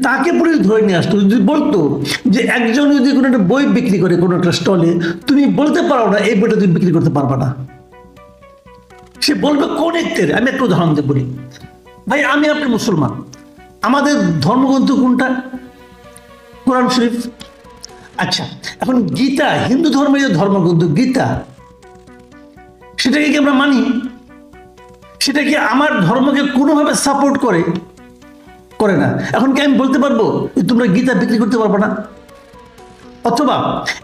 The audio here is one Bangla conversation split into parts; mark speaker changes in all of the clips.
Speaker 1: তাকে পুলিশ ধরে নিয়ে আসতো, যদি বলতো যে একজন যদি কোনো একটা বই বিক্রি করে কোনো একটা স্টলে, তুমি বলতে পারো না এই বইটা তুমি বিক্রি করতে পারবে না, সে বলবে কোন একটের। আমি একটু উদাহরণ দিয়ে বলি, ভাই আমি আপনি মুসলমান, আমাদের ধর্মগ্রন্থ কোনটা? কোরআন শরীফ। আচ্ছা, এখন গীতা, হিন্দু ধর্মের যে ধর্মগ্রন্থ গীতা, সেটাকে কি আমরা মানি? সেটা কি আমার ধর্মকে কোনোভাবে সাপোর্ট করে? করে না। এখন কি আমি বলতে পারবো যে তোমরা গীতা বিক্রি করতে পারবে না? অথবা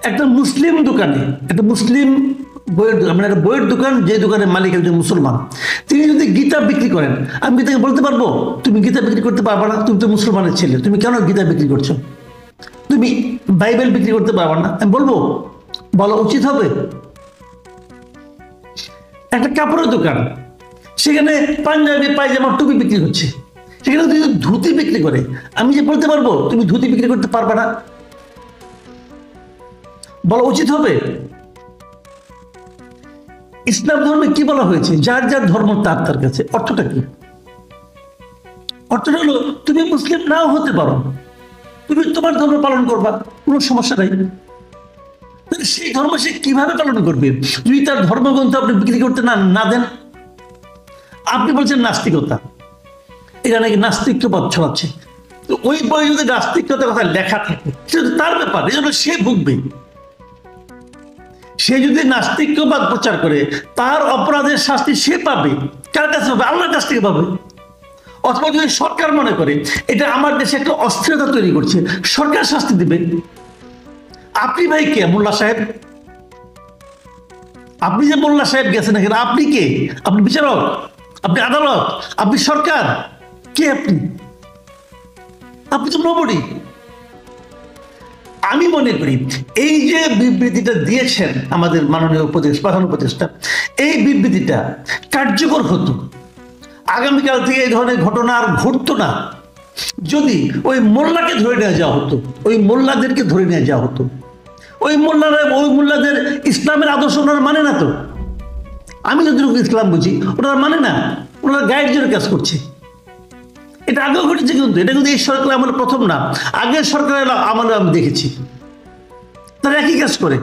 Speaker 1: একটা মুসলিম দোকানে, একটা মুসলিম বইয়ের দোকান, মানে একটা বইয়ের দোকান, যে দোকানের মালিক একজন মুসলমান, তিনি যদি গীতা বিক্রি করেন, আমি কি তাকে বলতে পারবো তুমি গীতা বিক্রি করতে পারবে না, তুমি তো মুসলমানের ছেলে, তুমি কেন গীতা বিক্রি করছো, তুমি বাইবেল বিক্রি করতে পারবে না? আমি বলবো? বলা উচিত হবে? একটা কাপড়ের দোকান, সেখানে পাঞ্জাবি পায়জামা টুপি বিক্রি হচ্ছে, সেখানে যদি ধুতি বিক্রি করে, আমি যে বলতে পারবো তুমি ধুতি বিক্রি করতে পারবে না? বলা উচিত হবে? ইসলাম ধর্মে কি বলা হয়েছে? যার যার ধর্ম তার তার কাছে। অর্থটা কি? অর্থটা হলো তুমি মুসলিম নাও হতে পারো, তুমি তোমার ধর্ম পালন করবা, কোনো সমস্যা নাই। সেই ধর্ম সে কিভাবে পালন করবে যদি তার ধর্মগ্রন্থ আপনি বিক্রি করতে না দেন? আপনি বলছেন নাস্তিকতা, এটা নাকি নাস্তিক্যবাদ ছড়াচ্ছে। তো ওই বই যদি নাস্তিকতার কথা লেখা থাকে, সেটা তার ব্যাপার, এই জন্য সে ভুগবে। সে যদি নাস্তিক্যবাদ প্রচার করে, তার অপরাধের শাস্তি সে পাবে। কার কাছে পাবে? আল্লাহর কাছ থেকে পাবে। অথবা যদি সরকার মনে করে এটা আমার দেশে একটা অস্থিরতা তৈরি করছে, সরকার শাস্তি দিবে। আপনি ভাই কে? মোল্লা সাহেব? আপনি যে মোল্লা সাহেব গেছেন এখানে, আপনি কে? আপনি বিচারক? আপনি আদালত? আপনি সরকার? কে আপনি? আপনি তো নবডি। আমি মনে করি এই যে বিবৃতিটা দিয়েছেন আমাদের মাননীয় প্রধান উপদেষ্টা, এই বিবৃতিটা কার্যকর হতো, আগামীকাল থেকে এই ধরনের ঘটনা আর ঘটতো না, যদি ওই মোল্লাকে ধরে নিয়ে যাওয়া হতো, ওই মোল্লাদেরকে ধরে নিয়ে যাওয়া হতো। ওই মোল্লাদের ইসলামের আদর্শ ওনারা মানে না তো। আমি যতটুকু ইসলাম বুঝি ওনারা মানে না, ওনারা গাইড জন্য কাজ করছে। এটা আগেও ঘটেছে, কিন্তু এটা কিন্তু এই সরকার আমলে প্রথম না, আগের সরকারের আমলে আমি দেখেছি তারা একই কাজ করে।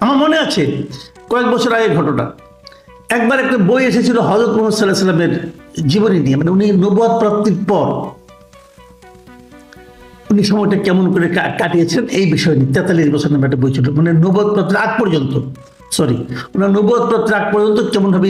Speaker 1: আমার মনে আছে কয়েক বছর আগের ঘটনা, একবার একটা বই এসেছিল হযরত মুহাম্মদ সাল্লাল্লাহু আলাইহি ওয়াসাল্লামের জীবনী নিয়ে, মানে উনি নবুয়ত প্রাপ্তির পর উনি সময়টা কেমন করে কাটিয়েছেন এই বিষয় নিয়ে 43 বছর নামে একটা বই ছিল, মানে নবুয়ত প্রাপ্তির আগ পর্যন্ত, সরি, ওনার নবুয়ত প্রাপ্তির আগ পর্যন্ত কেমন ভাবে